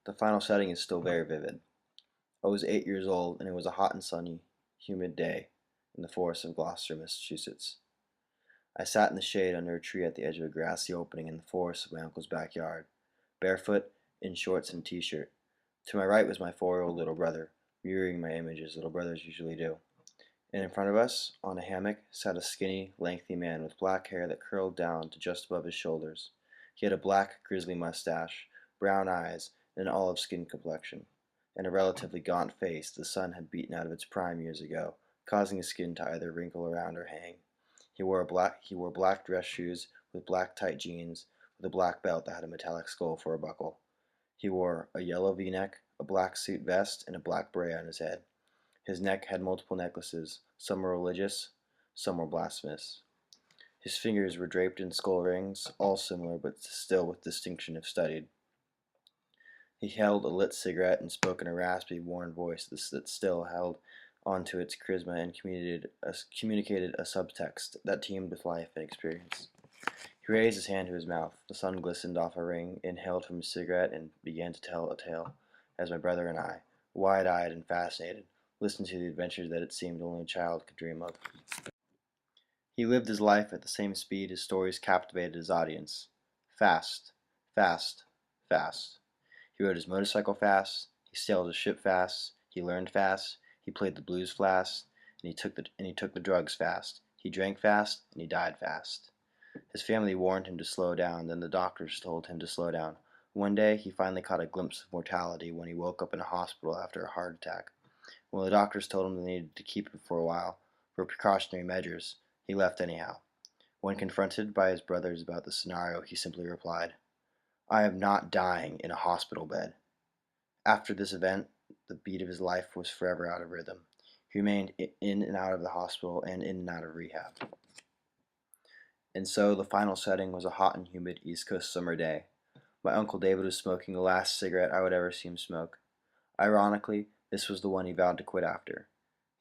The final setting is still very vivid. I was 8 years old, and it was a hot and sunny, humid day in the forests of Gloucester, Massachusetts. I sat in the shade under a tree at the edge of a grassy opening in the forest of my uncle's backyard, barefoot, in shorts and t-shirt. To my right was my 4-year-old little brother, mirroring my image as little brothers usually do. And in front of us, on a hammock, sat a skinny, lengthy man with black hair that curled down to just above his shoulders. He had a black, grizzly mustache, brown eyes, and an olive-skinned complexion, and a relatively gaunt face the sun had beaten out of its prime years ago, causing his skin to either wrinkle around or hang. He wore black dress shoes with black tight jeans, with a black belt that had a metallic skull for a buckle. He wore a yellow V-neck, a black suit vest, and a black beret on his head. His neck had multiple necklaces, some were religious, some were blasphemous. His fingers were draped in skull rings, all similar but still with distinction if studied. He held a lit cigarette and spoke in a raspy, worn voice that still held onto its charisma and communicated a subtext that teemed with life and experience. He raised his hand to his mouth. The sun glistened off a ring, inhaled from his cigarette, and began to tell a tale, as my brother and I, wide-eyed and fascinated, listened to the adventures that it seemed only a child could dream of. He lived his life at the same speed his stories captivated his audience. Fast, fast, fast. He rode his motorcycle fast, he sailed his ship fast, he learned fast, he played the blues fast, and he took the drugs fast. He drank fast, and he died fast. His family warned him to slow down, then the doctors told him to slow down. One day, he finally caught a glimpse of mortality when he woke up in a hospital after a heart attack. When the doctors told him they needed to keep him for a while, for precautionary measures, he left anyhow. When confronted by his brothers about the scenario, he simply replied, "I am not dying in a hospital bed." After this event, the beat of his life was forever out of rhythm. He remained in and out of the hospital and in and out of rehab. And so the final setting was a hot and humid East Coast summer day. My Uncle David was smoking the last cigarette I would ever see him smoke. Ironically, this was the one he vowed to quit after.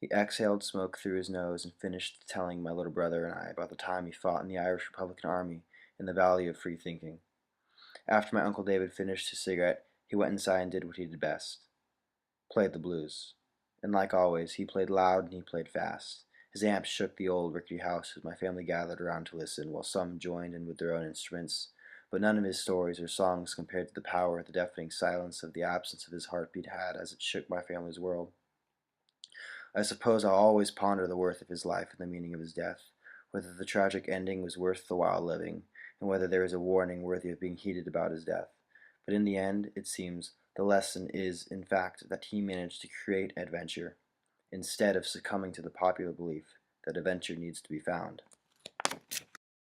He exhaled smoke through his nose and finished telling my little brother and I about the time he fought in the Irish Republican Army in the Valley of Free Thinking. After my Uncle David finished his cigarette, he went inside and did what he did best. Played the blues. And like always, he played loud and he played fast. His amp shook the old rickety house as my family gathered around to listen, while some joined in with their own instruments. But none of his stories or songs compared to the power the deafening silence of the absence of his heartbeat had as it shook my family's world. I suppose I'll always ponder the worth of his life and the meaning of his death, whether the tragic ending was worth the while living, and whether there is a warning worthy of being heeded about his death. But in the end, it seems, the lesson is, in fact, that he managed to create adventure, instead of succumbing to the popular belief that adventure needs to be found.